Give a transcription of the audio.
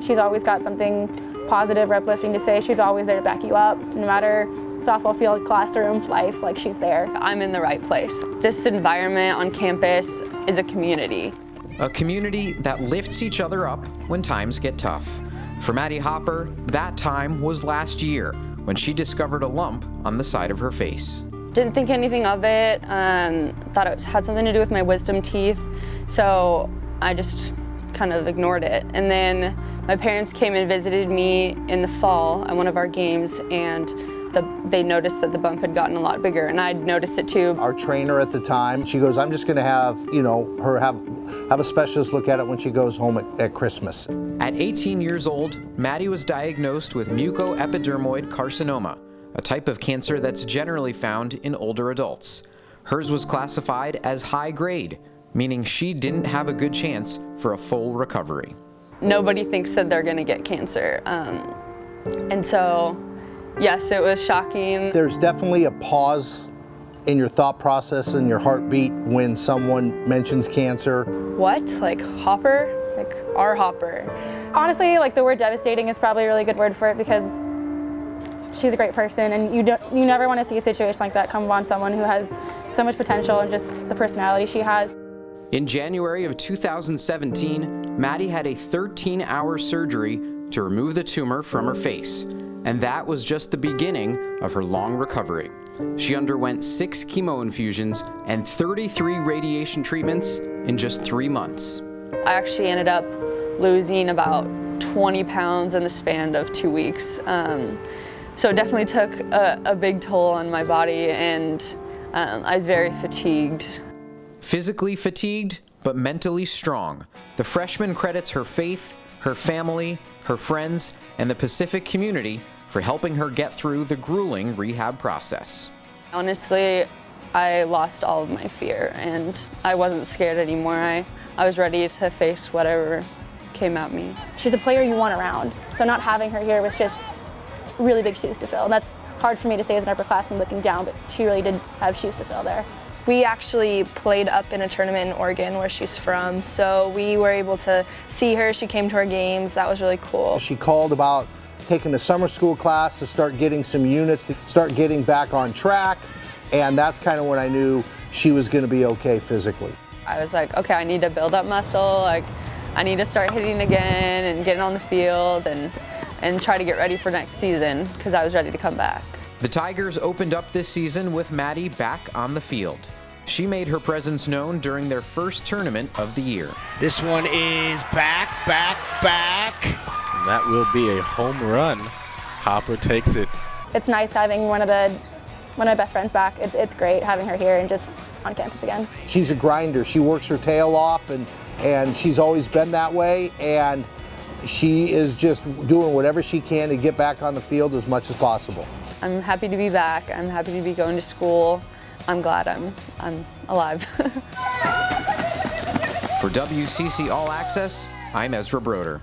She's always got something positive or uplifting to say. She's always there to back you up, no matter softball field, classroom, life, like she's there. I'm in the right place. This environment on campus is a community. A community that lifts each other up when times get tough. For Maddie Hopper, that time was last year when she discovered a lump on the side of her face. Didn't think anything of it, thought it had something to do with my wisdom teeth, so I just kind of ignored it. And then my parents came and visited me in the fall at one of our games, and they noticed that the bump had gotten a lot bigger, and I'd noticed it too. Our trainer at the time, she goes, I'm just going to have, her have a specialist look at it when she goes home at Christmas. At 18 years old, Maddie was diagnosed with mucoepidermoid carcinoma, a type of cancer that's generally found in older adults. Hers was classified as high grade, meaning she didn't have a good chance for a full recovery. Nobody thinks that they're going to get cancer, and so yes, it was shocking. There's definitely a pause in your thought process and your heartbeat when someone mentions cancer. What? Like Hopper? Like our Hopper? Honestly, like the word devastating is probably a really good word for it, because she's a great person, and you never want to see a situation like that come upon someone who has so much potential and just the personality she has. In January of 2017, Maddie had a 13-hour surgery to remove the tumor from her face. And that was just the beginning of her long recovery. She underwent 6 chemo infusions and 33 radiation treatments in just 3 months. I actually ended up losing about 20 pounds in the span of 2 weeks. So it definitely took a big toll on my body, and I was very fatigued. Physically fatigued, but mentally strong, the freshman credits her faith, her family, her friends, and the Pacific community for helping her get through the grueling rehab process. Honestly, I lost all of my fear, and I wasn't scared anymore. I was ready to face whatever came at me. She's a player you want around, so not having her here was just really big shoes to fill. And that's hard for me to say as an upperclassman looking down, but she really did have shoes to fill there. We actually played up in a tournament in Oregon where she's from, so we were able to see her. She came to our games. That was really cool. She called about taking a summer school class to start getting some units, to start getting back on track, and that's kind of when I knew she was going to be okay physically. I was like, okay, I need to build up muscle, like I need to start hitting again and getting on the field and try to get ready for next season, because I was ready to come back. The Tigers opened up this season with Maddie back on the field. She made her presence known during their first tournament of the year. This one is back. And that will be a home run. Hopper takes it. It's nice having one of my best friends back. It's great having her here and just on campus again. She's a grinder. She works her tail off, and she's always been that way, and she is just doing whatever she can to get back on the field as much as possible. I'm happy to be back. I'm happy to be going to school. I'm glad I'm alive. For WCC All Access, I'm Ezra Broder.